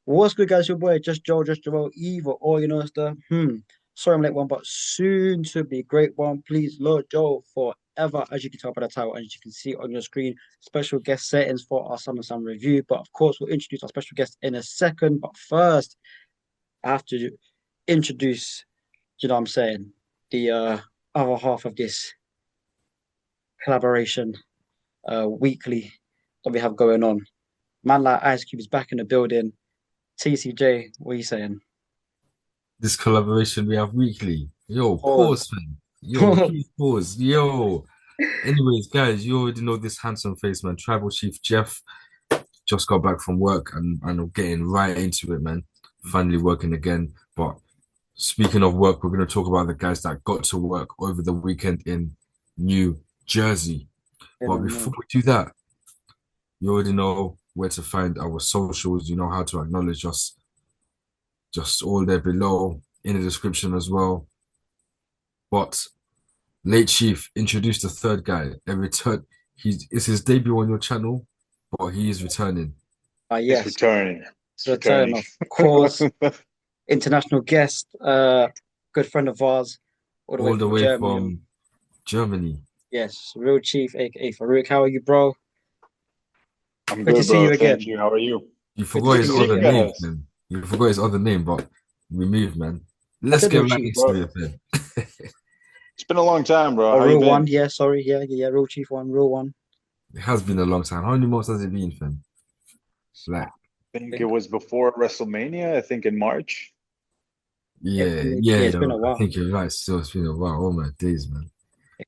What's good, guys? Your boy, just Joel, either or, it's the Sorry, I'm late one, but soon to be great one. Please, Lord Joel, forever, as you can tell by the title, as you can see on your screen, special guest settings for our SummerSlam review. But of course, we'll introduce our special guest in a second. But first, I have to introduce, what I'm saying, the other half of this collaboration weekly that we have going on. Man like Ice Cube is back in the building. TCJ, what are you saying? This collaboration we have weekly. Yo, Pause. pause, man. Yo, please pause. Yo. Anyways, guys, you already know this handsome face, man. Tribal Chief Jeff just got back from work and I'm getting right into it, man. Finally working again. But speaking of work, we're going to talk about the guys that got to work over the weekend in New Jersey. But before we do that, you already know where to find our socials. You know how to acknowledge us. Just all there below in the description as well. But Late Chief introduced the third guy. It's his debut on your channel, but he is returning. Yes, it's returning. It's return, of course. International guest, good friend of ours, all the way from Germany. Yes, Real Chief, aka Farouk. How are you, bro? I'm good, bro. Thank you. How are you? You forgot his other name, man. You forgot his other name, but we moved, man. Let's get right into it, man. It's been a long time, bro. How real you been? One, yeah, sorry, yeah, Real Chief one, Real One. It has been a long time. How many months has it been, fam? I think it was before WrestleMania, I think in March. Yeah, it's been a while. I think you're right. Still, it's been a while. Oh my days, man.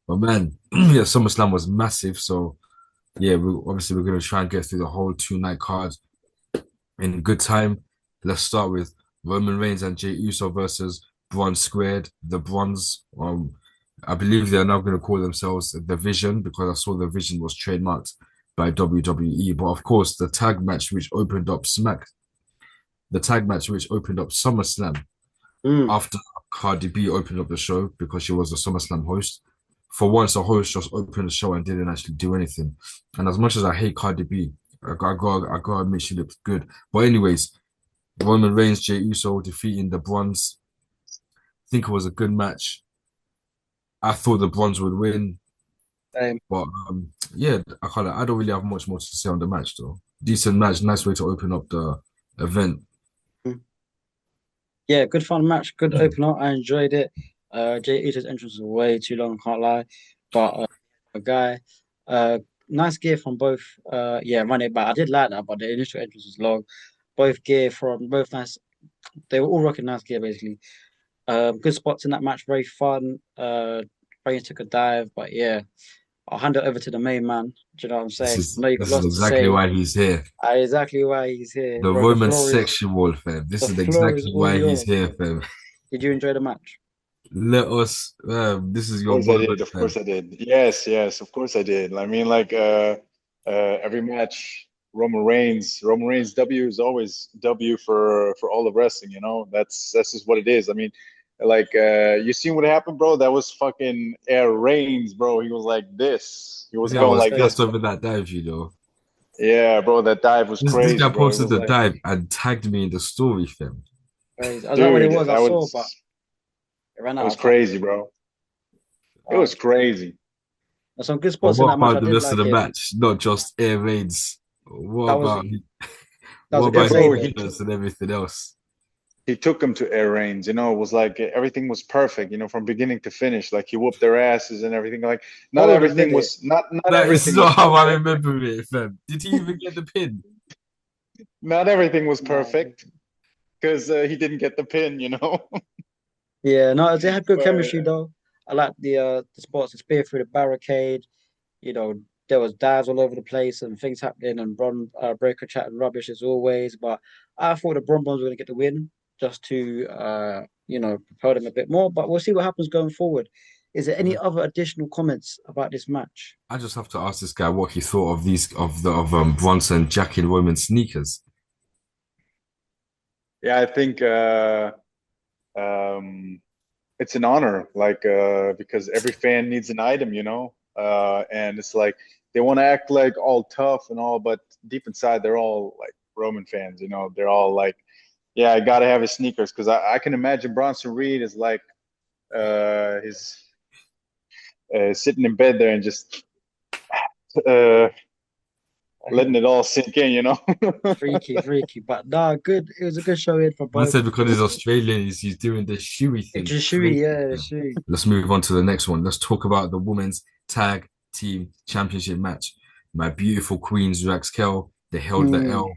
But man, yeah, SummerSlam was massive. So yeah, we're gonna try and get through the whole 2 night card in good time. Let's start with Roman Reigns and Jey Uso versus Bron Squared. The Brons, I believe they're now going to call themselves the Vision because I saw the Vision was trademarked by WWE. But of course, the tag match which opened up SummerSlam after Cardi B opened up the show because she was a SummerSlam host. For once, a host just opened the show and didn't actually do anything. And as much as I hate Cardi B, I gotta admit she looked good. But anyways, Roman Reigns, Jey Uso defeating the Brons. I think it was a good match. I thought the Brons would win. But yeah, I don't really have much more to say on the match though. Decent match, nice way to open up the event. Yeah, good fun match, good opener. I enjoyed it. Jey Uso's entrance was way too long, can't lie. But a guy, nice gear from both. Run it back. I did like that, but the initial entrance was long. Both gear from both nice. They were all rocking nice gear basically. Good spots in that match, very fun. Reigns took a dive, but yeah, I'll hand it over to the main man. Do you know what I'm saying? This is exactly why he's here. Exactly why he's here. The Roman sexual, fam. This is exactly why he's here, fam. Did you enjoy the match? Let us. This is your moment. Of course I did. Yes, of course I did. I mean, like every match, Roman Reigns W is always W for all of wrestling. You know, that's just what it is. I mean, like you seen what happened, bro? That was fucking Air Reigns, bro. He was like this. He was going like this over that dive, you know. Yeah, bro, that dive was crazy. This guy posted the dive and tagged me in the story, fam. Crazy. I don't know what it was. I saw, but it ran out. It was crazy, bro. It was crazy. There's some good spots in that match. What about the rest of the match? Not just Air Reigns. What about and everything else? He took them to Air Reigns, you know. It was like everything was perfect, you know, from beginning to finish. Like he whooped their asses and everything. Like not everything was not everything. That's not how I remember it, fam. Did he even get the pin? Not everything was perfect because he didn't get the pin, you know. Yeah, no, they had good chemistry though. I like the spots, the spear through the barricade. You know, there was dives all over the place and things happening, and Bron Breaker chatting rubbish as always. But I thought the Bron were going to get the win, just to propel them a bit more. But we'll see what happens going forward. Is there any other additional comments about this match? I just have to ask this guy what he thought of Bronson jacking Roman's sneakers. Yeah, I think it's an honor, like because every fan needs an item, you know, and it's like they want to act like all tough and all, but deep inside they're all like Roman fans, you know. They're all like, yeah, I gotta have his sneakers because I can imagine Bronson Reed is like his sitting in bed there and just uh, letting it all sink in, you know. Freaky, freaky. But nah, good. It was a good show in for Man both. said because he's Australian, he's doing the shoey It's thing. just Shui, yeah, the Shui. Let's move on to the next one. Let's talk about the women's tag team championship match. My beautiful queens, Raquel, they held the Mm, L,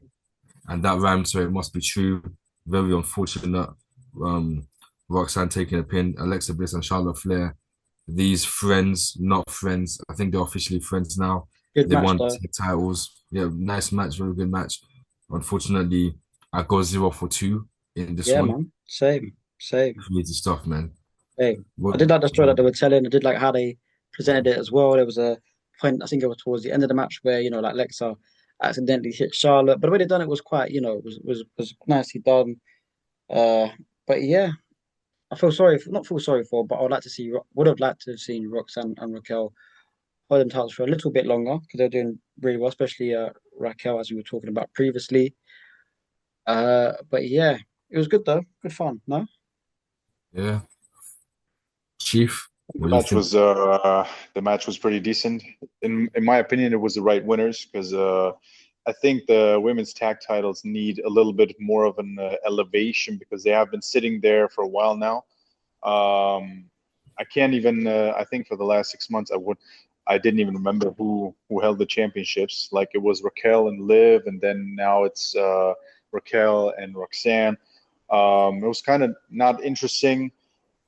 and that rhymed, so it must be true. Very unfortunate. Um, Roxanne taking a pin, Alexa Bliss and Charlotte Flair. These friends, not friends. I think they're officially friends now. good They match won though. titles. Yeah, nice match, very good match. Unfortunately, I got 0 for 2 in this Yeah, one. man. Same, same, Creative stuff, man. same. I What? did like the story that they were telling. I did like how they presented it as well. There was a point, I think it was towards the end of the match where, like Lexa accidentally hit Charlotte. But the way they done it was quite, was nicely done. Uh, but yeah, I feel sorry for, not feel sorry for, but I would like to see, would have liked to have seen Roxanne and Raquel hold them titles for a little bit longer because they're doing really well, especially Raquel, as we were talking about previously. But yeah, it was good though. Good fun. No, Yeah, Chief. The What do you match think? was the match was pretty decent. In my opinion, it was the right winners because I think the women's tag titles need a little bit more of an elevation because they have been sitting there for a while now. I can't even. I think for the last 6 months, I didn't even remember who held the championships. Like it was Raquel and Liv, and then now it's Raquel and Roxanne. It was kind of not interesting.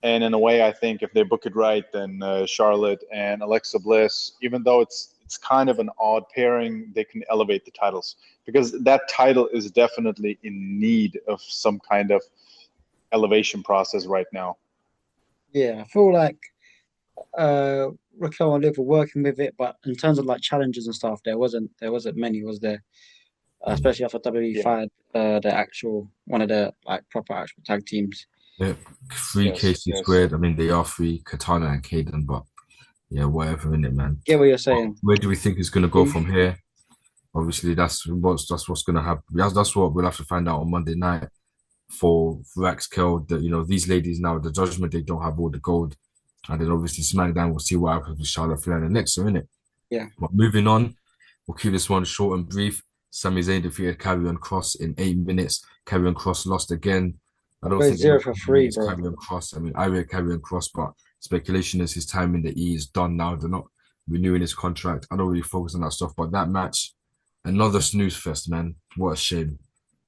And in a way, I think if they book it right, then Charlotte and Alexa Bliss, even though it's kind of an odd pairing, they can elevate the titles because that title is definitely in need of some kind of elevation process right now. yeah, I feel like uh Raquel and Liv were working with it, but in terms of like challenges and stuff, there wasn't many, was there? Mm. Especially after WWE Yeah. fired the actual one of the like proper actual tag teams. Yeah, three Yes. KC Yes. squared. I mean, they are three, Katana and Kaden, but yeah, whatever in it, man. Get what you're But saying? where do we think it's gonna go Chief? from here? Obviously, that's what's gonna happen. That's what we'll have to find out on Monday night for Raquel. That these ladies now, the Judgment, they don't have all the gold, and then obviously SmackDown. We'll see what happens with Charlotte Flair and Alexa, innit? Yeah, But moving on, we'll keep this one short and brief. Sami Zayn defeated Karrion Kross in 8 minutes. Karrion Kross lost again. I don't go think zero anyone for three, rates bro. Karrion Kross. I mean, I rate Karrion Kross, but speculation is his time in the E is done now. They're not renewing his contract. I don't really focus on that stuff. But that match, another snooze fest, man. What a shame.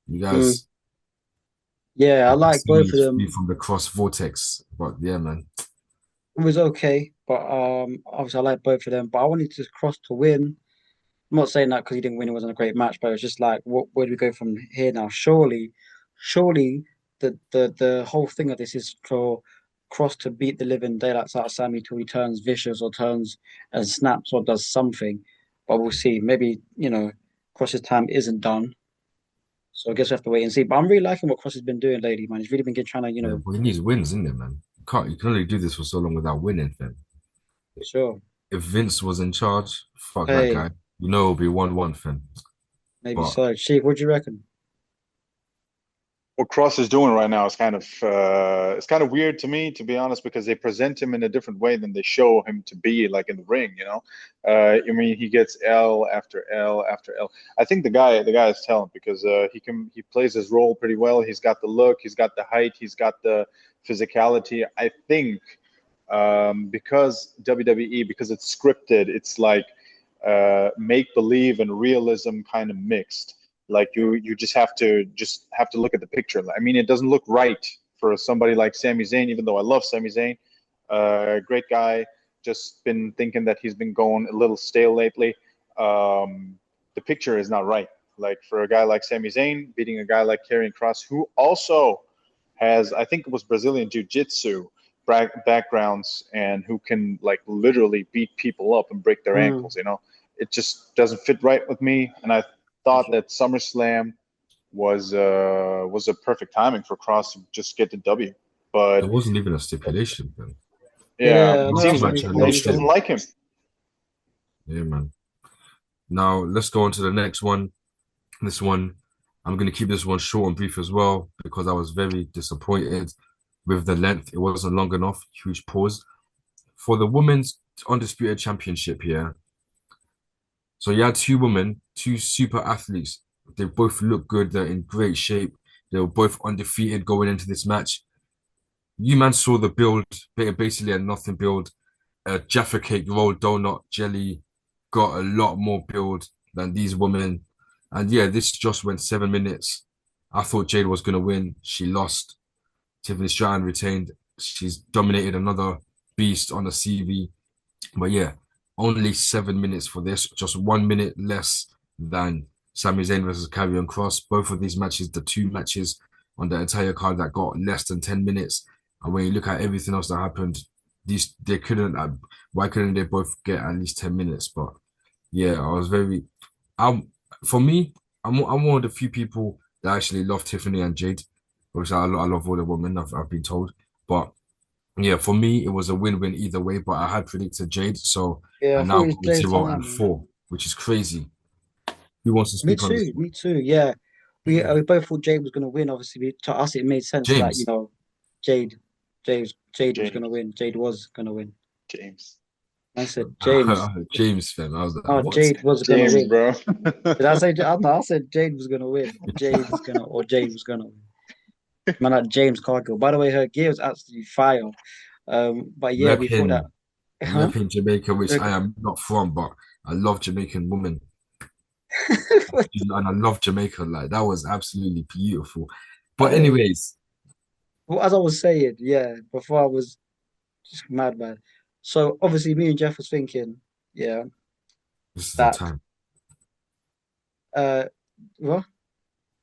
You Mm. guys, Yeah, I like both of free them. from the cross vortex. But yeah, man. It was okay, but obviously I like both of them. But I wanted to Cross to win. I'm not saying that because he didn't win, it wasn't a great match, but it was just like, where do we go from here now? Surely, the whole thing of this is for Cross to beat the living daylights out of Sammy till he turns vicious or turns and snaps or does something. But we'll see. Maybe Cross's time isn't done, so I guess we have to wait and see. But I'm really liking what Cross has been doing lately, man. He's really been trying to, Yeah, but he needs wins, isn't it, man? You can only do this for so long without winning, fam. sure. If Vince was in charge, fuck that Hey, guy. It'll be 1-1, fam. maybe But so. Chief, what do you reckon? What Cross is doing right now is it's kind of weird to me, to be honest, because they present him in a different way than they show him to be, like in the ring. I mean, he gets L after L after L. I think the guy has talent because he plays his role pretty well. He's got the look, he's got the height, he's got the physicality. I think because WWE, because it's scripted, it's like make believe and realism kind of mixed. Like you just have to look at the picture. I mean, it doesn't look right for somebody like Sami Zayn, even though I love Sami Zayn. Great guy. Just been thinking that he's been going a little stale lately. The picture is not right. Like for a guy like Sami Zayn beating a guy like Karrion Kross, who also has, I think it was Brazilian Jiu-Jitsu backgrounds, and who can like literally beat people up and break their Mm, ankles. It just doesn't fit right with me, and I for thought sure. that SummerSlam was a perfect timing for Kross to just get the W. But There wasn't even a stipulation, man. yeah, Yeah, I it know This seems that's like what match we had they no just doesn't stip. like him. Yeah, man. Now let's go on to the next one. This one, I'm going to keep this one short and brief as well because I was very disappointed with the length. It wasn't long enough. Huge pause for the women's undisputed championship here. So you had two women, two super athletes. They both look good. They're in great shape. They were both undefeated going into this match. You man saw the build, basically a nothing build. A Jaffa cake, rolled donut, jelly, got a lot more build than these women. And yeah, this just went 7 minutes. I thought Jade was gonna win. She lost. Tiffany Stratton retained. She's dominated another beast on the CV. But yeah, only 7 minutes for this, just 1 minute less than Sami Zayn versus Karrion Kross. Both of these matches, the two matches on the entire card that got less than 10 minutes. And when you look at everything else that happened, these they couldn't. Why couldn't they both get at least 10 minutes? But yeah, I was very. I'm for me. I'm one of the few people that actually love Tiffany and Jade. Obviously, I love all the women. I've been told, but yeah, for me, it was a win-win either way, but I had predicted Jade, so Yeah, I I thought now it was go Jade's 0-4, time. which is crazy. Who wants to Me speak on this too, one? me too. Yeah, we both thought Jade was going to win. Obviously, to us it made sense that James. Jade, Jade was going to James, win. Jade was going to win. James, I said James. James, fam. I was like, No, what? Jade was going to James, win. bro. Did I say? I said Jade was going to win. Jade was going to win. Man, like James Cargill. By the way, her gear was absolutely fire. But yeah, we thought that. Repping, Huh? repping Jamaica, which Look, I am not from, but I love Jamaican women. And I love Jamaica. Like, that was absolutely beautiful. But uh, anyways, well, as I was saying, yeah, before I was just mad, man. So obviously, me and Jeff was thinking, yeah, this is the that time. uh, what?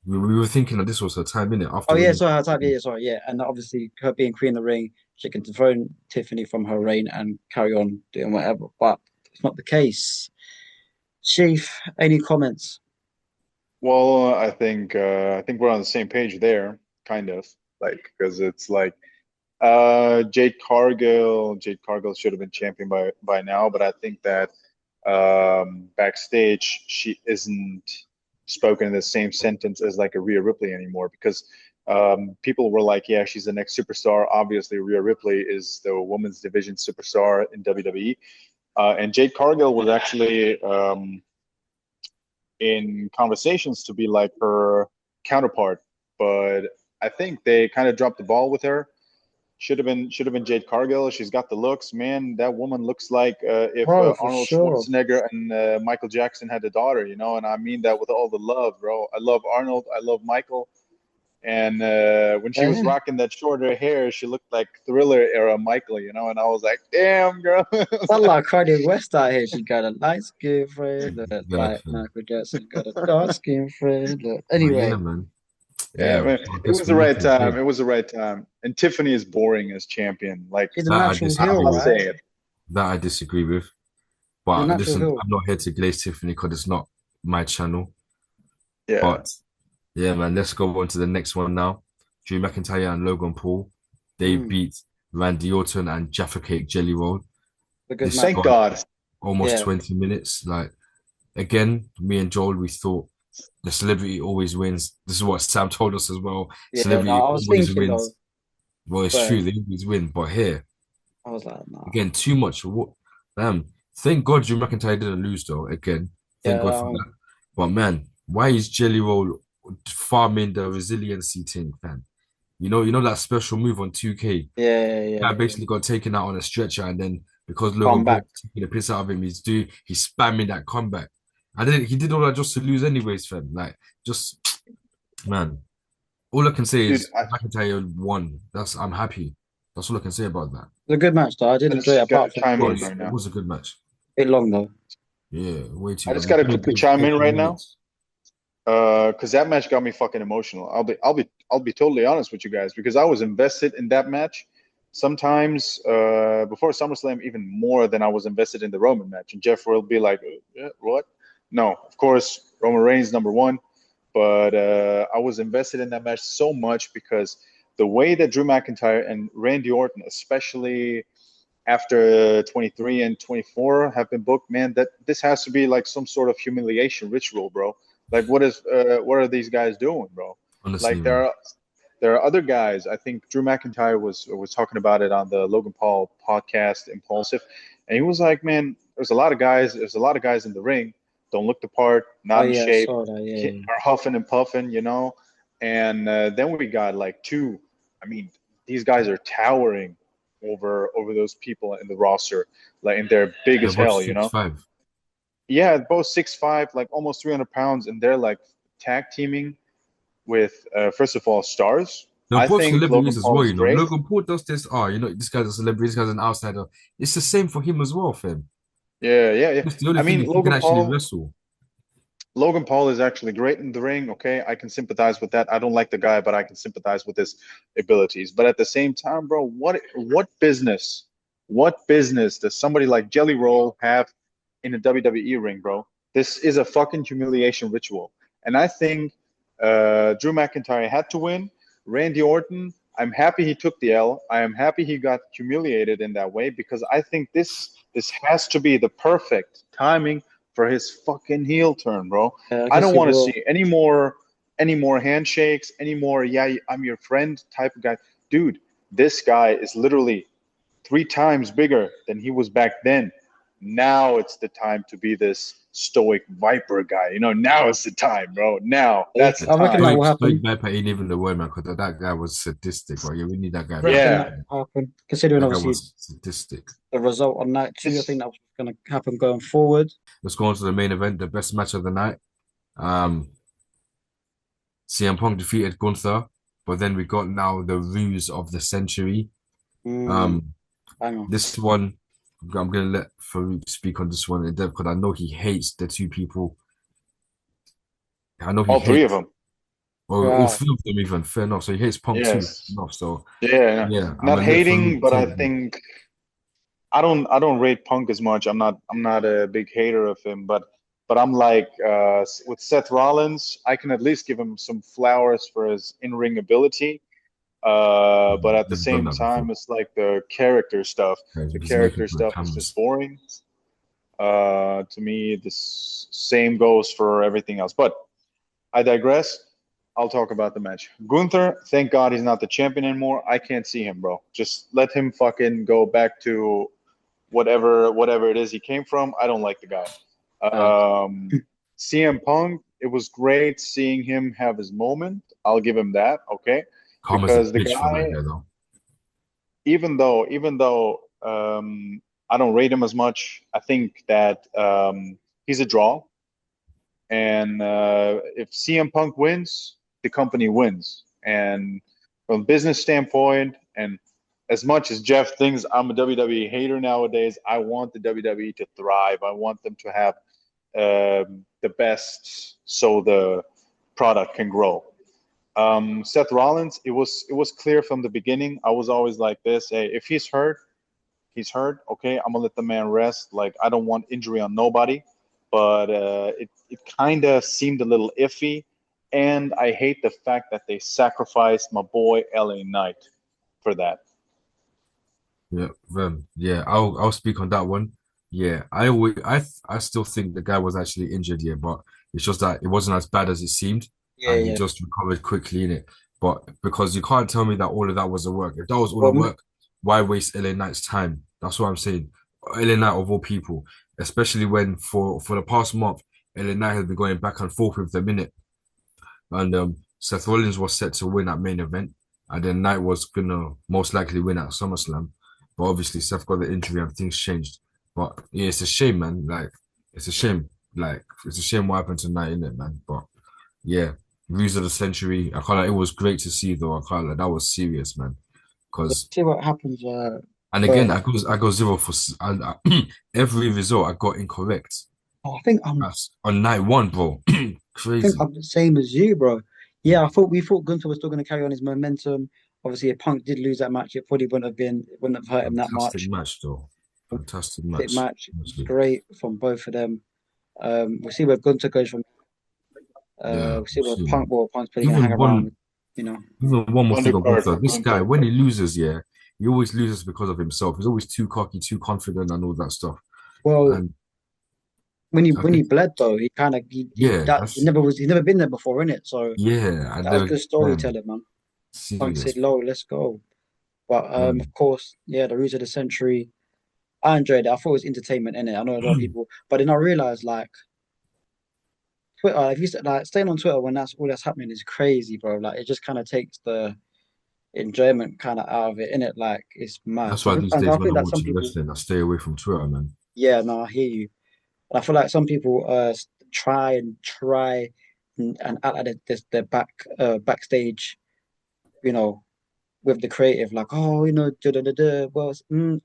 We were thinking that this was her time, innit? Oh After yeah, winning. sorry, her time. Yeah, yeah, sorry, yeah, and obviously her being queen of the ring, she can dethrone Tiffany from her reign and carry on doing whatever. But it's not the case. Chief, any comments? Well, I think we're on the same page there, kind of like because it's like Jade Cargill should have been champion by now, but I think that backstage she isn't spoken in the same sentence as like a Rhea Ripley anymore because people were like, yeah, she's the next superstar. Obviously, Rhea Ripley is the women's division superstar in WWE, and Jade Cargill was actually in conversations to be like her counterpart, but I think they kind of dropped the ball with her. Should have been Jade Cargill. She's got the looks, man. That woman looks like if Bro, for Arnold sure. Schwarzenegger and Michael Jackson had a daughter, and I mean that with all the love, bro. I love Arnold. I love Michael. And when she was Yeah. rocking that shorter hair, she looked like Thriller era Michael, and I was like, damn, girl. Not like Kanye West out here. She got a light skin friend. Look, like Exactly. Michael Jackson got a dark skin friend. Look. But yeah, Anyway, man. Yeah, Yeah, man, I it guess was the we're right looking time. big. It was the right time. And Tiffany is boring as champion. Like, she's a That I natural heel, disagree I'll with. say right? it. That I disagree with. She's a But natural listen, heel. I'm not here to glaze Tiffany because it's not my channel. Yeah. But yeah, man, let's go on to the next one now. Drew McIntyre and Logan Paul. They Mm, beat Randy Orton and Jaffa Cake Jelly Roll. a good This Thank match. got God. almost Yeah, 20 minutes. Like, again, me and Joel, we thought the celebrity always wins. This is what Sam told us as well. yeah. No, Celebrity I was always thinking though, wins. Well, it's but true, they always win. But here, I was like, nah. again, too much. What? Thank God Drew McIntyre didn't lose though. Again, thank God for Yeah, that. But man, why is Jelly Roll farming the resiliency thing, man? You know that special move on 2K. yeah. I basically got taken out on a stretcher, and then because Come Logan Paul back. was taking the piss out of him, he's spamming that comeback. And then he did all that just to lose anyways, fam. Like, just man. All I can say Dude, is McIntyre won. I'm happy. That's all I can say about that. It's a good match though. I did I enjoy it just got to apart from chime Bro, in being right it now. was a good match. a bit long though. Yeah, way too I just long. got to Give me quickly good chime in 15 right now. minutes. Because that match got me fucking emotional. I'll be totally honest with you guys because I was invested in that match. Sometimes before SummerSlam, even more than I was invested in the Roman match. And Jeff will be like, "What?" No, of course Roman Reigns number one, but I was invested in that match so much because the way that Drew McIntyre and Randy Orton, especially after 23 and 24 have been booked, man, that this has to be like some sort of humiliation ritual, bro. Like what are these guys doing, bro? Honestly, Like man. there are other guys. I think Drew McIntyre was talking about it on the Logan Paul podcast, Impulsive, and he was like, man, there's a lot of guys. There's a lot of guys in the ring, don't look the part, Oh not in yeah, I shape, saw that. Yeah, are huffing and puffing, you know. And then we got like two. I mean, these guys are towering over those people in the roster, like, and they're big They're as both hell, you six know. five. Yeah, both 6'5", like almost 300 pounds, and they're like tag teaming with first of all stars. They're I both think Logan celebrities as Paul well, is you know. great. Logan Paul does this. Oh, you know, this guy's a celebrity. This guy's an outsider. It's the same for him as well, fam. Yeah, yeah, yeah. That's the only I thing mean, is he can actually wrestle. Logan Paul is actually great in the ring. Okay, I can sympathize with that. I don't like the guy, but I can sympathize with his abilities. But at the same time, bro, what business does somebody like Jelly Roll have in a WWE ring, bro? This is a fucking humiliation ritual, and I think Drew McIntyre had to win. Randy Orton, I'm happy he took the L. I am happy he got humiliated in that way because I think this has to be the perfect timing for his fucking heel turn, bro. yeah, I I guess don't he want to will. see any more handshakes, any more yeah, I'm your friend type of guy. Dude, this guy is literally 3 times bigger than he was back then. Now it's the time to be this stoic viper guy. You know, now is the time, bro. Now that's the I reckon that time. will Stoic happen. Viper ain't even the word, man, because that guy was sadistic, bro. Yeah, we need that guy I back. reckon that Yeah, will happen. Considering That guy obviously was sadistic. the result on night two, I think it's that was going to happen going forward. Let's go on to the main event, the best match of the night. Um, CM Punk defeated Gunther, but then we got now the ruse of the century. Mm, Um, hang on. this one, I'm gonna let Farouk speak on this one in depth because I know he hates the two people. I know he all three of hates, them. or all Right. three of them even. Fair enough. So he hates Punk too. Yes. Enough. So Yeah. yeah, I'm Not gonna let hating, Farouk but I talk. think I don't rate Punk as much. I'm not a big hater of him, but I'm like with Seth Rollins, I can at least give him some flowers for his in-ring ability. But at the Never done same that before. time, it's like the character stuff. Guys, The we're just making character for the stuff is just cameras. boring. To me, the same goes for everything else. But I digress. I'll talk about the match. Gunther, thank God he's not the champion anymore. I can't see him, bro. Just let him fucking go back to whatever it is he came from. I don't like the guy. Facts. CM Punk, it was great seeing him have his moment. I'll give him that, okay? Karma's a Because the bitch for that guy, guy though. even though I don't rate him as much, I think that he's a draw. And if CM Punk wins, the company wins. And from a business standpoint, and as much as Jeff thinks I'm a WWE hater nowadays, I want the WWE to thrive. I want them to have the best so the product can grow. Seth Rollins, it was clear from the beginning. I was always like this: hey, if he's hurt, he's hurt. Okay, I'm gonna let the man rest. Like I don't want injury on nobody. But it kind of seemed a little iffy, and I hate the fact that they sacrificed my boy LA Knight for that. Yeah, yeah. I'll speak on that one. Yeah, I still think the guy was actually injured. Yeah, but it's just that it wasn't as bad as it seemed, Yeah, and he yeah. just recovered quickly in it. But because you can't tell me that all of that was a work. If that was all a Well, work, why waste LA Knight's time? That's what I'm saying. LA Knight of all people, especially when for the past month, LA Knight has been going back and forth with the minute, and Seth Rollins was set to win that main event, and then Knight was gonna most likely win at SummerSlam. But obviously, Seth got the injury and things changed. But yeah, it's a shame, man. Like, it's a shame. Like, it's a shame what happened tonight, isn't it, man? But yeah, Ruse of the Century. I can't. Like, it was great to see, though. I can't. Like, that was serious, man. Because see what happens. and again, Well, I go zero for every result I got incorrect. I think I'm That's on night one, bro. I think Crazy. I'm the same as you, bro. Yeah, we thought Gunther was still going to carry on his momentum. Obviously, if Punk did lose that match, it wouldn't have hurt him that Fantastic much. match, though. Fantastic Fantastic match. match, Honestly. great from both of them. We'll see where Gunther goes from. Yeah, We'll see we'll where see, Punk. man. Well, Punk's probably going to hang Even around. you know. Even one more thing on Undercard Gunther. for This guy, Gunther. when he loses, yeah, he always loses because of himself. He's always too cocky, too confident, and all that stuff. Well, And I when he think, bled though, he kind of yeah, that's he's never been there before, innit? So yeah, and that was they're good storytelling, man. Like say, serious. low, let's go. But of Mm. course, yeah, the Roots of the Century. I enjoyed it. I thought it was entertainment in it. I know a lot of people, but then I realized like Twitter, if you like staying on Twitter when that's all that's happening is crazy, bro. Like it just kind of takes the enjoyment kind of out of it, in it. Like it's mad. That's why these Sometimes I days when think I'm that some watching people, wrestling, I stay away from Twitter, man. yeah, no, I hear you. I feel like some people try and act like they're backstage, you know, with the creative, like, oh, you know, da, da, da, da. Well,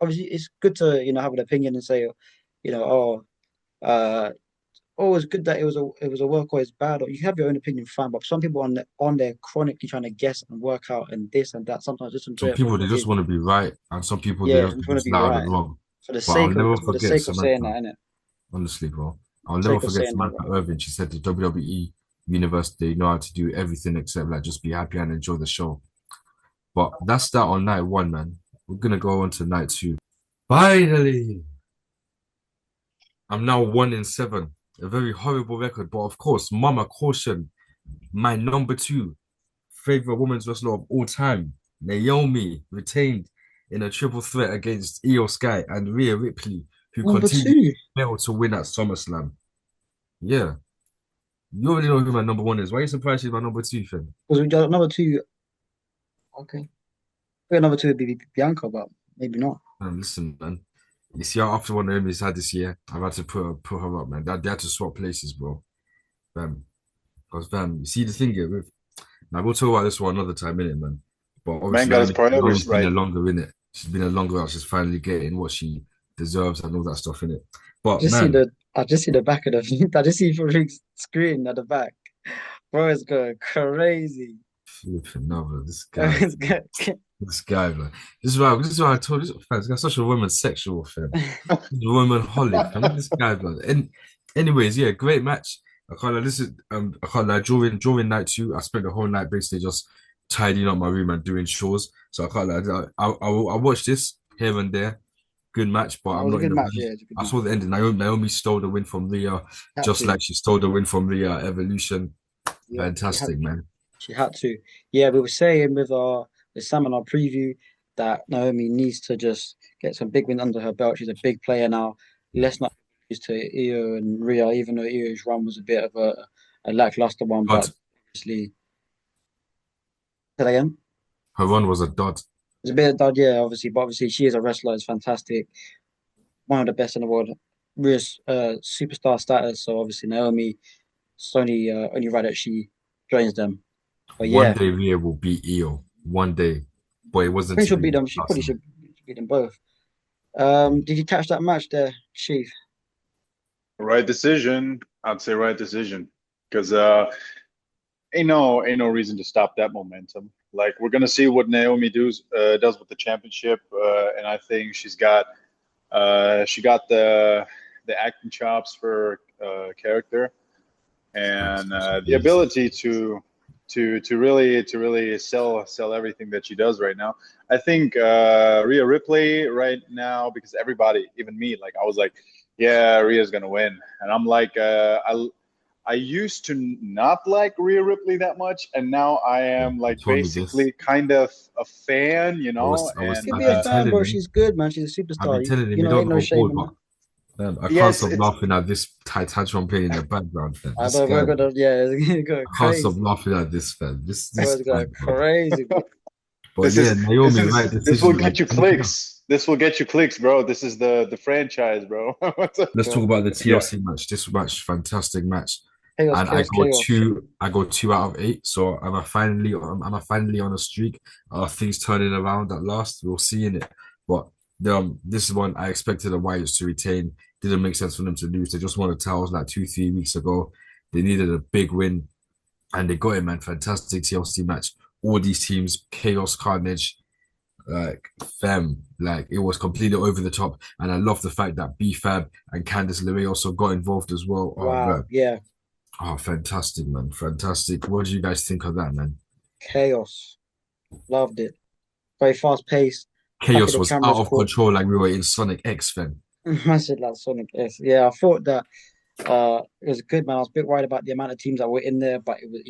obviously it's good to, you know, have an opinion and say, you know, oh, it's good that it was a work or it's bad, or you have your own opinion, fine. But some people on there chronically trying to guess and work out and this and that. Sometimes just enjoy Some it for people what they it just is. want to be right, and some people Yeah, I just they're want to just be loud and right wrong. But I'll never for the forget sake of saying Samantha. that, innit? Honestly, bro, I'll never Sake of forget saying that, Samantha bro. Irvin. She said the WWE universe they know how to do everything except like just be happy and enjoy the show. But that's that on night one, man. We're gonna go on to night two. Finally, I'm now 1-7. A very horrible record, but of course, Mama caution, my number two favorite women's wrestler of all time, Naomi, retained in a triple threat against Io Sky and Rhea Ripley, who Number continued two, fail to win at SummerSlam. Yeah, you already know who my number one is. Why are you surprised she's my number two, Finn? because we got number two. Okay, we got number two would be Bianca, but maybe not. Listen, man. You see how after one of them is had this year, I've had to put her up, man. They had to swap places, bro. Bam. Because fam, you see the thing here with now we'll talk about this one another time, innit, man. But Man obviously got I his know Naomi's priorities been right. a longer in it. She's been a longer out. She's finally getting what she deserves and all that stuff in it. But Just see man, I just see the back of the. I just see Farouk's screen at the back. Bro is going crazy. flipping no, this Bro guy, is going. this guy, man. This is why I told you, fam, this guy's such a woman sexual, fam. He's a woman holic, fam. Look at this guy, man. And anyways, yeah, great match. I can't lie, this is I can't lie, during night two, I spent the whole night basically just tidying up my room and doing chores. So I can't lie, I watched this here and there. Good match, but No, it I'm was a not in good the match. mood. Yeah, it was a good I match. saw the ending. Naomi stole the win from Rhea, Had just to. like she stole the win from Rhea Evolution. Yeah, Fantastic, man. she had to. Yeah, we were saying with Sam in our preview that Naomi needs to just get some big win under her belt. She's a big player now. Let's not lose to Io and Rhea, even though Io's run was a bit of a lackluster one. But But obviously, say that again. her run was a dud. It's a bit dud, yeah, obviously, but obviously she is a wrestler. Is fantastic, one of the best in the world. Rhea's superstar status. So obviously Naomi, it's only right that she joins them. But One yeah. day Rhea will beat Io. One day. But it I wasn't think she'll today. beat them. She Last probably night. should beat them both. Did you catch that match there, Chief? Right decision. I'd say right decision. Because ain't no reason to stop that momentum. Like we're gonna see what Naomi does with the championship, and I think she got the acting chops for character and the Jesus. ability to really sell everything that she does right now. I think Rhea Ripley right now because everybody, even me, like I was like, yeah, Rhea's gonna win, and I'm like, I used to not like Rhea Ripley that much, and now I Yeah, am you like told me this. basically kind of a fan, you know, You'd and be a Been fan, telling bro. him. She's good, man. She's a I've been superstar. telling him You he know, don't ain't no go shame bold, in but that. I can't yes, stop it's laughing at this tantrum playing in the background, fam. I This know we're guy, gonna, yeah, it's going I can't stop crazy. laughing at this, fam. This Bro's guy, going bro. crazy, bro. But yeah, Naomi, right this will decision, man. get you Anything else? clicks. This will get you clicks, bro. This is the franchise, bro. Let's talk So, about the yeah, TLC match. This match, fantastic match. Chaos, And chaos, chaos. I go 2 out of 8. So am I finally on a streak? Are things turning around at last? We'll see in it. But this is one I expected the Wyatts to retain. Didn't make sense for them to lose. They just won the titles like 2, 3 weeks ago. They needed a big win and they got it, man. Fantastic TLC match. All these teams, chaos, carnage, like fam, like it was completely over the top. And I love the fact that B-Fab and Candice LeRae also got involved as well. Oh, Wow, man. yeah. Oh, fantastic, man. Fantastic. What do you guys think of that, man? Chaos. Loved it. Very fast paced. Happy Chaos the was out cameras of caught. control, like we were in Sonic X, fam. I said like Sonic S. Yeah, I thought that it was good, man. I was a bit worried about the amount of teams that were in there, but it was,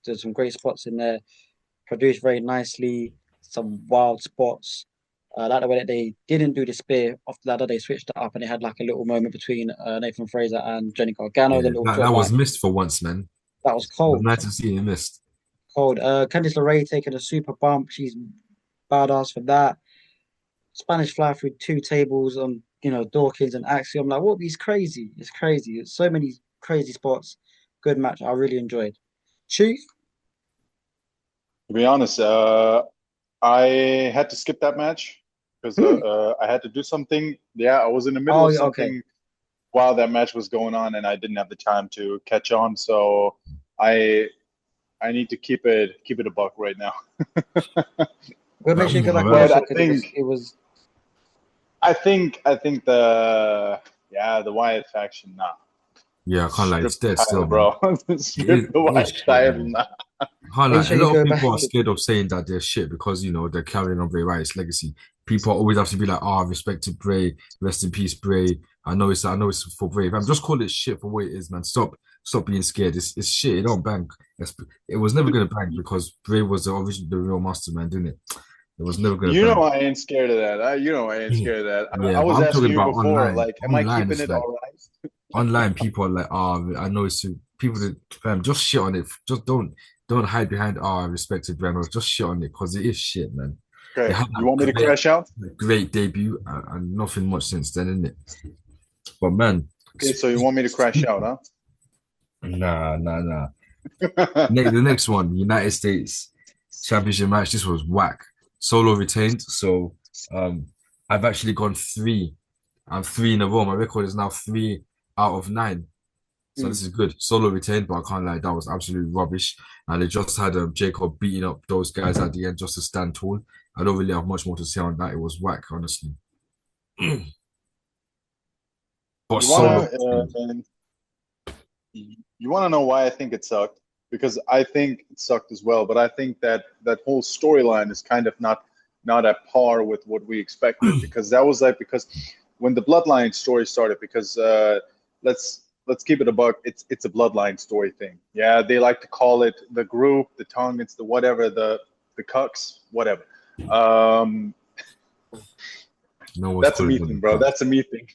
there's some great spots in there, produced very nicely, some wild spots. I like the way that they didn't do the spear off the ladder, they switched it up and they had like a little moment between Nathan Fraser and Johnny Gargano, the Yeah, little that drop was line. missed for once, man. That was It was cold. nice to see him missed. Cold. Candice LeRae taking a super bump. She's badass for that. Spanish fly through two tables on, Dawkins and Axiom. Like, what? He's crazy. It's crazy. It's so many crazy spots. Good match. I really enjoyed. Chief? To be honest, I had to skip that match because Really? I had to do something. Yeah, I was in the middle Oh, of yeah, okay. something while that match was going on, and I didn't have the time to catch on. So I I need to keep it a buck right now. We'll make That sure you was go back and But watch I it because it was think it was I think the Wyatt faction, nah. Yeah, I can't lie, Strip it's the dead still, title, man. bro. Strip the It is Wyatt shit, title, man. nah. I can't make lie, a sure you lot of go people back. are scared of saying that they're shit because they're carrying on Bray Wyatt's legacy. People always have to be like, respect to Bray, rest in peace, Bray. I know it's for Bray. I'm just call it shit for what it is, man. Stop being scared. It's shit. It don't bang. It was never gonna bang because Bray was the real master man, didn't it? It was never gonna You know bang. I ain't scared of that. You know I ain't scared of that. I Yeah, but was I'm asking talking you about before, online. like, am I Online, keeping it's it like all right? online people are like, I know it's people that fam, just shit on it. Just don't hide behind respect to Brand. Just shit on it because it is shit, man. It Okay, had you that want me to crash out? great debut and nothing much since then, isn't it? But man, Okay, so you want me to crash out, nah. huh? The next one, United States Championship match. This was whack. Solo retained, so um, I've actually gone three. I'm three in a row. My record is now 3 out of 9. So Hmm. this is good. Solo retained, but I can't lie, that was absolute rubbish. And they just had Jacob beating up those guys at the end just to stand tall. I don't really have much more to say on that. It was whack, honestly. But You wanna solo, you wanna know why I think it sucked? Because I think it sucked as well, but I think that that whole storyline is kind of not at par with what we expected. Because that was like because when the Bloodline story started, because let's keep it a buck. It's a Bloodline story thing. Yeah, they like to call it the group, the tongue, it's the whatever, the cucks, whatever. Um, no one's that's a calling me them thing, the bro. cut. That's a me thing.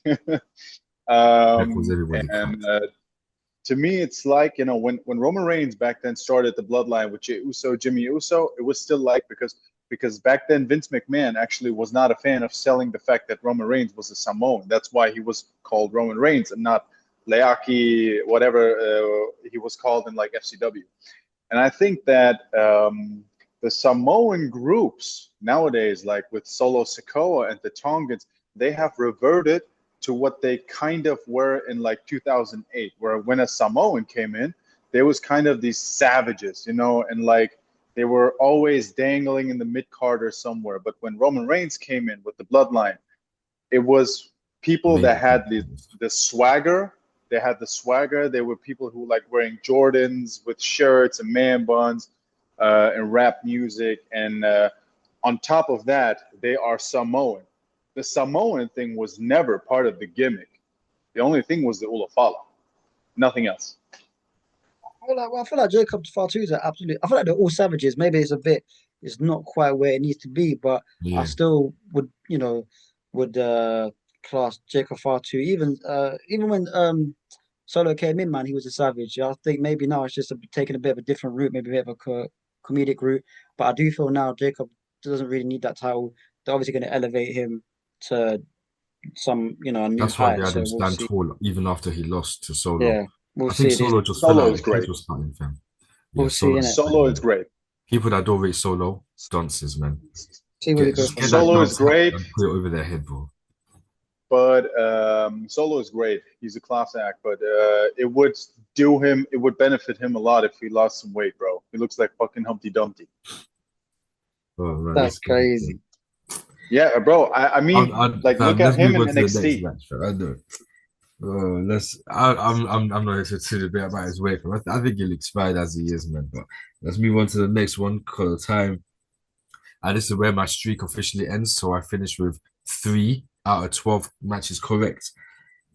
That calls everybody cut. And to me, it's like when Roman Reigns back then started the Bloodline with Jey Uso, Jimmy Uso, it was still like because back then Vince McMahon actually was not a fan of selling the fact that Roman Reigns was a Samoan. That's why he was called Roman Reigns and not Leaki, whatever he was called in like FCW. And I think that the Samoan groups nowadays, like with Solo Sikoa and the Tongans, they have reverted to what they kind of were in like 2008, where when a Samoan came in, there was kind of these savages, and like they were always dangling in the mid card or somewhere. But when Roman Reigns came in with the bloodline, it was people Made that it had happen. the swagger. They had the swagger. They were people who like wearing Jordans with shirts and man buns and rap music. And on top of that, they are Samoan. The Samoan thing was never part of the gimmick. The only thing was the Ulafala, nothing else. I feel like Jacob Fatu is absolutely. I feel like they're all savages. Maybe it's not quite where it needs to be, but I Yeah, still would class Jacob Fatu. Even when Solo came in, man, he was a savage. I think maybe now it's just taking a bit of a different route, maybe a bit of a comedic route. But I do feel now Jacob doesn't really need that title. They're obviously going to elevate him to some, a new that's why they height. had So him we'll stand see. tall even after he lost to Solo. Yeah, we'll I think see. Solo just fell Solo out. is His head great. was starting, fam. Yeah, We'll see Solo in is it. Solo is brilliant. great. People that don't rate Solo, dunces, man. See where we go Just from get there. that Solo is dunce hat great. and put it over their head, bro. But Solo is great. He's a class act, but it would do him. It would benefit him a lot if he lost some weight, bro. He looks like fucking Humpty Dumpty. Oh man, That's this guy. crazy. Yeah, bro. I mean, like, look Fam, at let's him move in on to the next NXT. match. Fam. I know. I'm not interested to debate about his weight. I think he'll expire as he is, man. But let's move on to the next one because of time. And this is where my streak officially ends. So I finished with 3 out of 12 matches correct.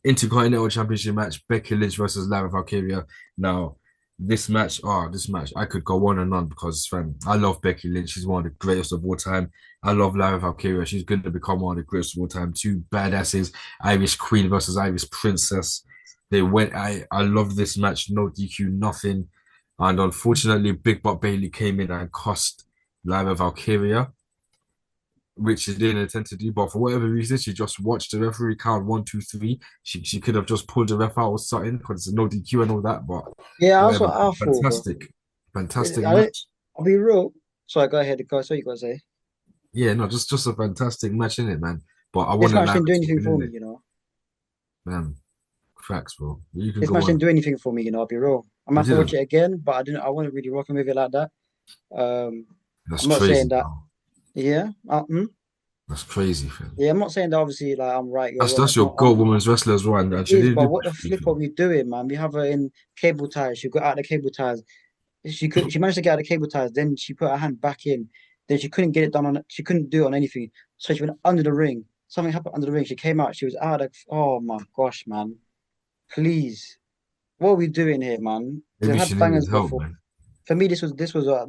Intercontinental Championship match, Becky Lynch versus Lara Valkyria. Now, this match, I could go on and on because fam, I love Becky Lynch. She's one of the greatest of all time. I love Lara Valkyria. She's going to become one of the greatest of all time. Two badasses, Irish Queen versus Irish Princess. I love this match. No DQ, nothing. And unfortunately, Big Butt Bailey came in and cost Lara Valkyria, which she didn't intend to do, but for whatever reason, she just watched the referee count 1, 2, 3. She could have just pulled the ref out or something because it's no DQ and all that, but Yeah, that's whatever. what I thought, bro. Fantastic I, match. I'll be real. Sorry, go ahead. Go. So you gotta say Yeah, no, just a fantastic match in it, man. But I this want to match like didn't do anything in for me, it, you know. man. Facts, bro. You can This go match didn't on. do anything for me, you know. I'll be real. I'm gonna You have to watch didn't. it again, but I didn't. I wasn't really rocking with it like that. Um, That's I'm not saying crazy, that. bro. Yeah. That's crazy, fam. Yeah. I'm not saying that. Obviously, like I'm right, you're That's wrong. that's It's your not. goat women's wrestler as well, It and she is, didn't but do what much the for flip are you. we doing, man? We have her in cable ties. She got out of the cable ties. She managed to get out of the cable ties. Then she put her hand back in. Then she couldn't get it done on. She couldn't do it on anything. So she went under the ring. Something happened under the ring. She came out. She was out of. Oh my gosh, man! Please, what are we doing here, man? They've Maybe she had needed bangers help, before. man. For me, this was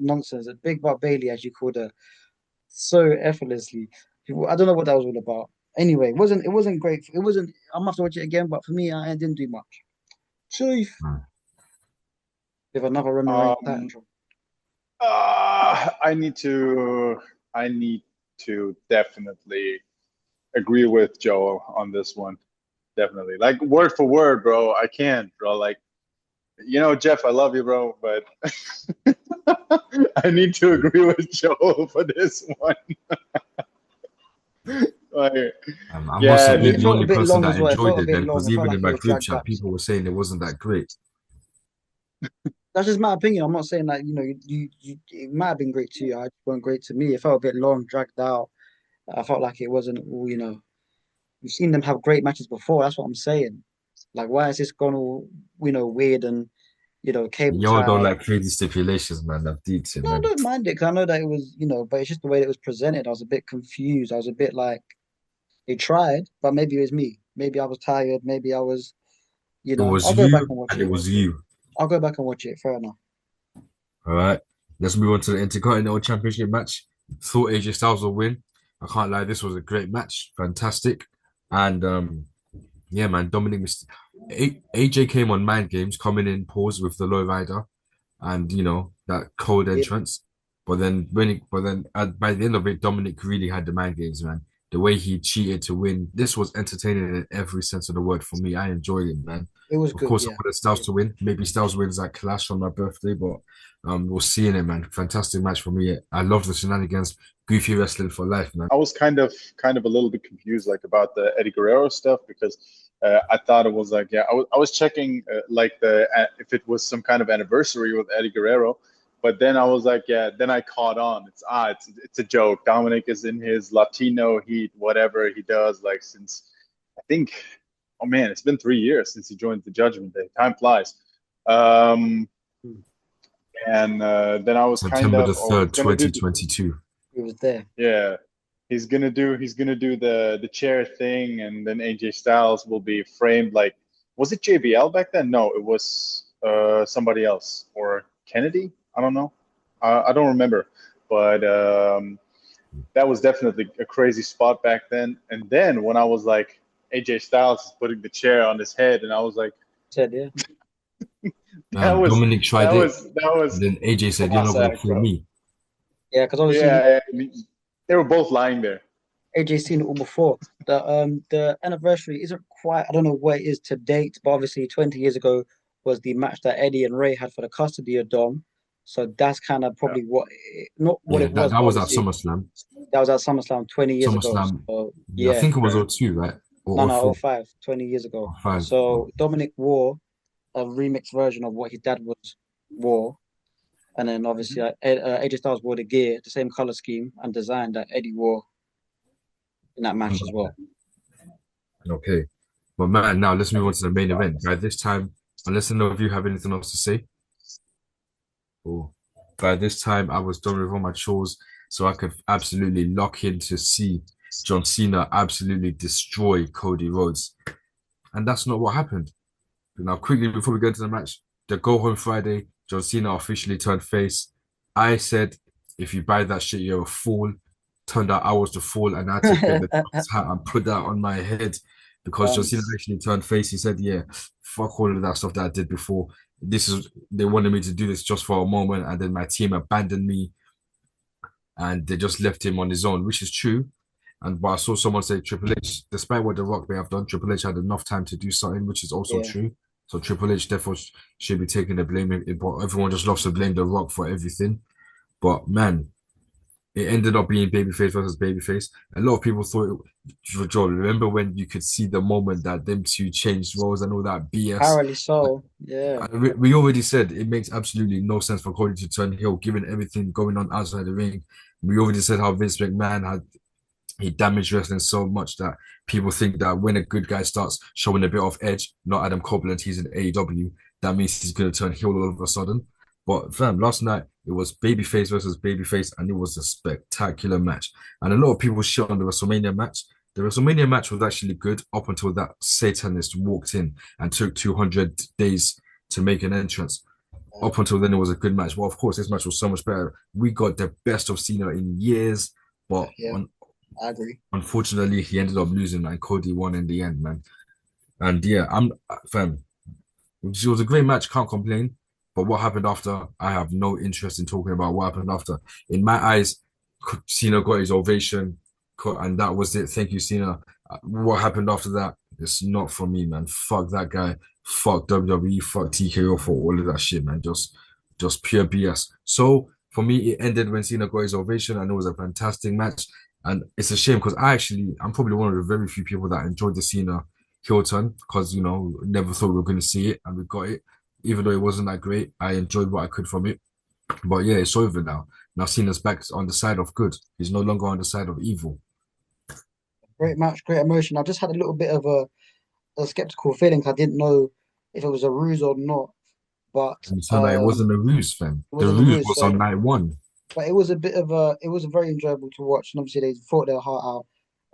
nonsense. Big Butt Bailey, as you called her, so effortlessly. I don't know what that was all about. Anyway, it wasn't great. It wasn't. I'm gonna have to watch it again, but for me, I didn't do much. Chief Man. with another Roman Reigns Um, title. I need to I need to definitely agree with Joel on this one. Definitely. Like word for word, bro. I can't, bro. Like, Jeff, I love you, bro, but I need to agree with Joel for this one. Like, I must yeah, have been It the felt a only bit person long that as well. It enjoyed felt a it bit then, long. because It felt even like in it my was group dragged chat, out. people were saying it wasn't that great. That's just my opinion. I'm not saying that it might have been great to you. It weren't great to me. It felt a bit long, dragged out. I felt like it wasn't all. We've seen them have great matches before. That's what I'm saying. Like, why is this gone all weird and cable Y'all don't tie? like crazy stipulations, man. I've deep it, No, I man. don't mind it because I know that it was but it's just the way it was presented. I was a bit confused. I was a bit like they tried, but maybe it was me. Maybe I was tired. Maybe I was. It was I'll go back you, and watch and it it. was you. I'll go back and watch it. Fair enough. All right. Let's move on to the Intercontinental Championship match. Thought AJ Styles will win. I can't lie, this was a great match. Fantastic. And yeah, man, AJ came on Mind Games, coming in pause with the low rider and that cold Yeah, entrance. But then by the end of it, Dominik really had the Mind Games, man. The way he cheated to win, this was entertaining in every sense of the word for me. I enjoyed it, man. it was Of good. course, I Yeah. wanted Styles to win. Maybe Styles wins that clash on my birthday, but we'll see in it, man. Fantastic match for me. I love the shenanigans. Goofy wrestling for life, man. I was kind of a little bit confused, like about the Eddie Guerrero stuff because I thought it was like, yeah, I was checking like the if it was some kind of anniversary with Eddie Guerrero, but then I was like, yeah, then I caught on. It's a joke. Dominik is in his Latino heat, whatever he does, like since I think, oh man, it's been 3 years since he joined the Judgment Day. Time flies. Um, Hmm. and then I was kind September of, the oh, he's 3rd, gonna do. 2022. It was there. Yeah, he's gonna do the chair thing, and then AJ Styles will be framed like, was it JBL back then? No, it was somebody else, or Kennedy. I don't know. I don't remember, but that was definitely a crazy spot back then. And then when I was like, AJ Styles is putting the chair on his head, and I was like, Said yeah. that was Dominik that tried it, was that and was then AJ said, "You're not class gonna act, fool bro. me." Yeah, because obviously Yeah, they were both lying there. AJ's seen it all before. The anniversary isn't quite. I don't know what it is to date, but obviously 20 years ago was the match that Eddie and Ray had for the custody of Dom. So that's kind of Yeah. probably not what Yeah, it that, was, that but was at obviously SummerSlam. that was at SummerSlam 20 years ago. SummerSlam. So Yeah, I yeah, think it was '02, right? no, Or no, oh '04, 05, 20 years ago. '05. So Dominik wore a remixed version of what his dad was wore, and then obviously AJ Styles wore the gear, the same color scheme and design that Eddie wore in that match as well. Okay. But man, now let's move on to the main event. By this time, unless none of you have anything else to say, or by this time I was done with all my chores, so I could absolutely lock in to see John Cena absolutely destroy Cody Rhodes. And that's not what happened. Now, quickly before we go into the match, the go home Friday, John Cena officially turned face. I said, if you buy that shit, you're a fool. Turned out I was the fool, and I had to get the hat and put that on my head because John Cena Once. actually turned face. He said, "Yeah, fuck all of that stuff that I did before. This is they wanted me to do this just for a moment, and then my team abandoned me, and they just left him on his own," which is true. And but I saw someone say Triple H, despite what The Rock may have done, Triple H had enough time to do something, which is also Yeah, true. So Triple H therefore should be taking the blame. But everyone just loves to blame The Rock for everything. But man, it ended up being babyface versus babyface. A lot of people thought, Joel, remember when you could see the moment that them two changed roles and all that BS? apparently so. Yeah, And we already said it makes absolutely no sense for Cody to turn heel, given everything going on outside the ring. We already said how Vince McMahon had he damaged wrestling so much that people think that when a good guy starts showing a bit of edge, not Adam Copeland, he's in AEW, that means he's going to turn heel all of a sudden. But fam, last night it was babyface versus babyface, and it was a spectacular match. And a lot of people shit on the WrestleMania match. The WrestleMania match was actually good up until that Satanist walked in and took 200 days to make an entrance. Up until then, it was a good match. Well, of course, this match was so much better. We got the best of Cena in years, but yeah, I agree. unfortunately, he ended up losing, and Cody won in the end, man. And yeah, I'm fam. It was a great match, can't complain. But what happened after, I have no interest in talking about what happened after. In my eyes, Cena got his ovation, and that was it. Thank you, Cena. What happened after that? It's not for me, man. Fuck that guy. Fuck WWE. Fuck TKO for all of that shit, man. Just pure BS. So for me, it ended when Cena got his ovation, and it was a fantastic match. And it's a shame because I'm probably one of the very few people that enjoyed the Cena heel turn because never thought we were going to see it, and we got it. Even though it wasn't that great, I enjoyed what I could from it. But yeah, it's over now. Now Cena's back on the side of good. He's no longer on the side of evil. Great match, great emotion. I just had a little bit of a skeptical feeling. I didn't know if it was a ruse or not, but And it turned out it wasn't a ruse, fam. it The wasn't a ruse ruse. was on So, night one. but it was a very enjoyable to watch. And obviously, they fought their heart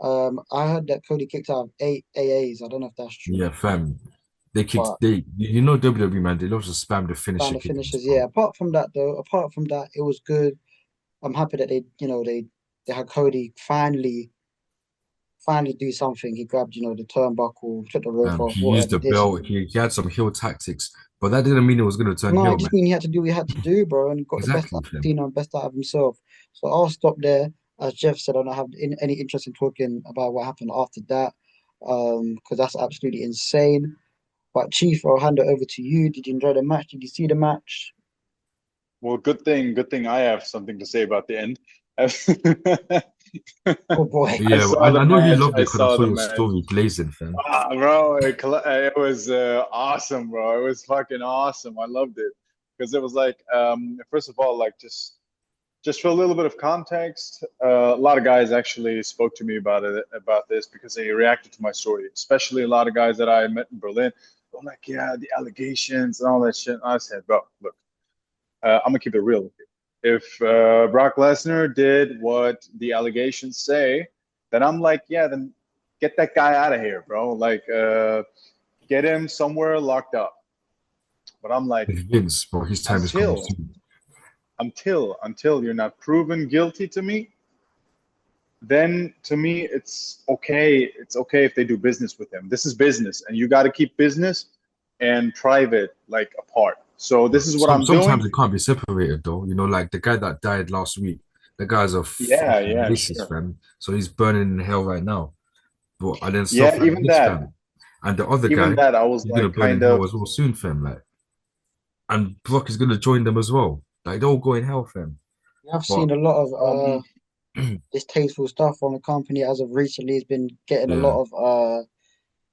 out. I heard that Cody kicked out of 8 AAs. I don't know if that's true, Yeah, fam. They kicked but WWE, man, they love to spam the found finisher the kickings, finishes. Yeah. bro. Apart from that, though, apart from that, it was good. I'm happy that they had Cody finally do something. He grabbed, the turnbuckle, took the rope off, He used whatever the this. belt, he had some heel tactics, but that didn't mean it was gonna turn No, I heel, man. just mean he had to do what he had to do, bro, and he got the best out Exactly, of fam. Cena and best out of himself. So I'll stop there. As Jeff said, I don't have any interest in talking about what happened after that, because that's absolutely insane. But Chief, I'll hand it over to you. Did you enjoy the match? Did you see the match? Well, good thing I have something to say about the end. Oh boy. I Yeah, saw I the know you match. loved I it because I saw saw the your match. story blazing, fam. Ah, bro, it was awesome, bro. It was fucking awesome. I loved it because it was like, first of all, like just for a little bit of context, a lot of guys actually spoke to me about this because they reacted to my story, especially a lot of guys that I met in Berlin. I'm like, yeah, the allegations and all that shit. I said, bro, look, I'm gonna keep it real with you. If Brock Lesnar did what the allegations say, then I'm like, yeah, then get that guy out of here, bro. Like, get him somewhere locked up. But I'm like, With Vince, bro, his time is coming until soon. until you're not proven guilty to me, then to me it's okay. It's okay if they do business with him. This is business, and you got to keep business and private like apart. So this is what I'm doing. Sometimes it can't be separated though. Like the guy that died last week, the guy's a Yeah, fucking yeah, racist, sure. fam. So he's burning in hell right now. But and then stuff Yeah, like this, fam. And the other even guy, that, I was he's gonna like, burn in kind hell of, as well soon, fam. Like, and Brock is gonna join them as well. Like they'll go in hell, fam. I've But seen a lot of um, distasteful stuff from the company as of recently. It's been getting a yeah. lot of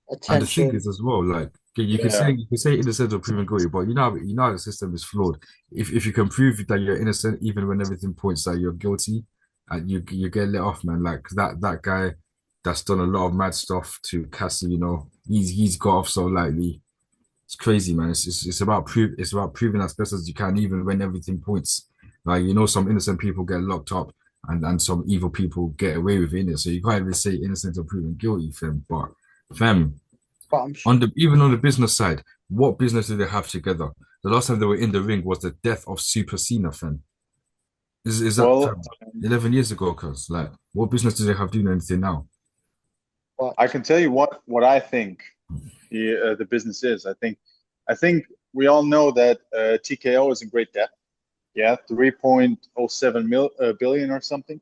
And the thing attention. is as well, like yeah, you can say innocent or proven guilty, but you know the system is flawed. If you can prove that you're innocent, even when everything points that you're guilty, and you get let off, man. Like that guy, that's done a lot of mad stuff to Cassie. He's got off so lightly. It's crazy, man. It's about proving as best as you can, even when everything points. Like some innocent people get locked up, and some evil people get away with it. So you can't even say innocent or proven guilty, fam. But fam, But I'm sure. even on the business side, what business do they have together? The last time they were in the ring was the death of Super Cena, fam. Is that Well, fam, 11 years ago? Cause like, what business do they have doing anything now? But I can tell you what I think the business is. I think we all know that TKO is in great debt. Yeah, 3.07 billion or something.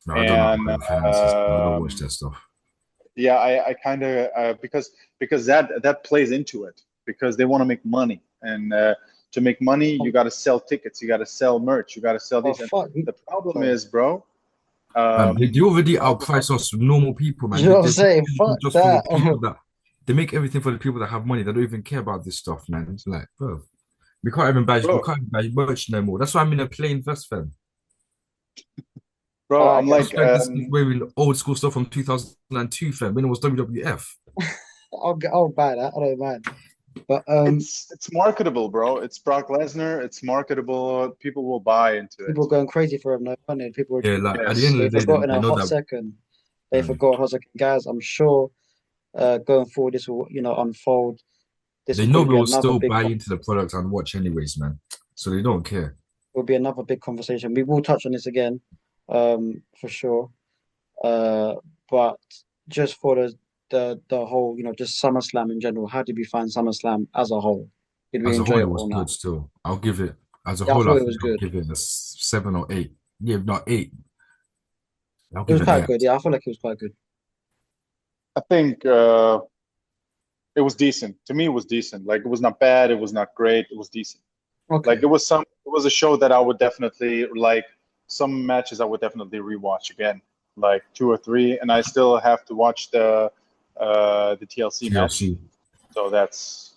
No, I don't know And about the finances. I don't watch that stuff. yeah, I kind of because that plays into it because they want to make money, and to make money you got to sell tickets, you got to sell merch, you got to sell oh these. And fuck, the problem bro. is, bro, Fam, they already problem. outprice us normal people, You man. know They, what I'm they make saying? everything Fuck just for the that. people that they make everything for the people that have money. They don't even care about this stuff, man. It's like, bro, we Bro, can't even buy merch no more. That's why I'm in a plain vest, fam. bro, I I'm guess like, Spent this is wearing old school stuff from 2002, fam, when it was WWF. I'll buy that. I don't mind. But it's marketable, bro. It's Brock Lesnar. It's marketable. People will buy into people it. are going crazy for him now, aren't they? People Yeah, like at the Yes. end they of the day, forgot in they a know hot that. second. They Mm. forgot hot second, guys. I'm sure going forward this will unfold. This They will know probably we be will another still big buy into the product and watch anyways, man. So they don't care. will be another big conversation. We will touch on this again, for sure. Uh, but just for the whole, just SummerSlam in general, how did we find SummerSlam as a whole? Did we As a enjoy whole, it it was or not? good still. I'll give it, as a Yeah, I whole, I thought it think was I'll good. give it a 7 or 8. Yeah, not 8. I'll It give was it an quite 8. good. Yeah, I feel like it was quite good. I think it was decent. To me, it was decent. Like it was not bad. It was not great. It was decent. Like Okay. it was a show that I would definitely like. Some matches I would definitely rewatch again, like two or three, and I still have to watch the TLC match. TLC. So that's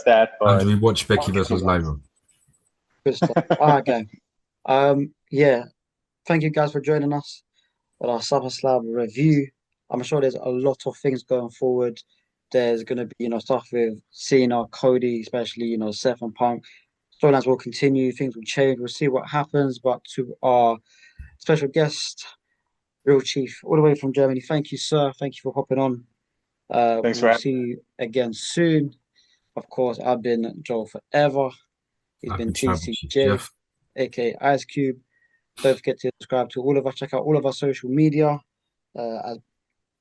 that. And But we watch Becky Okay, versus guys. Lyra. Good stuff. All right, gang. Yeah. Thank you guys for joining us on our SummerSlam review. I'm sure there's a lot of things going forward. There's gonna be, stuff with Cena, Cody, especially, Seth and Punk. Storylines will continue, things will change. We'll see what happens. But to our special guest, Real Chief, all the way from Germany, thank you, sir. Thank you for hopping on. thanks for We'll having see you again soon. Of course, I've been Joel Forever. He's I've been been Tribal Chief TCJ, Jeff. aka Ice Cube. Don't forget to subscribe to all of us. Check out all of our social media at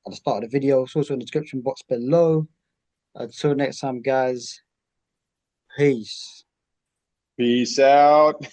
the start of the video. It's also in the description box below. Until next time, guys. Peace. Peace out.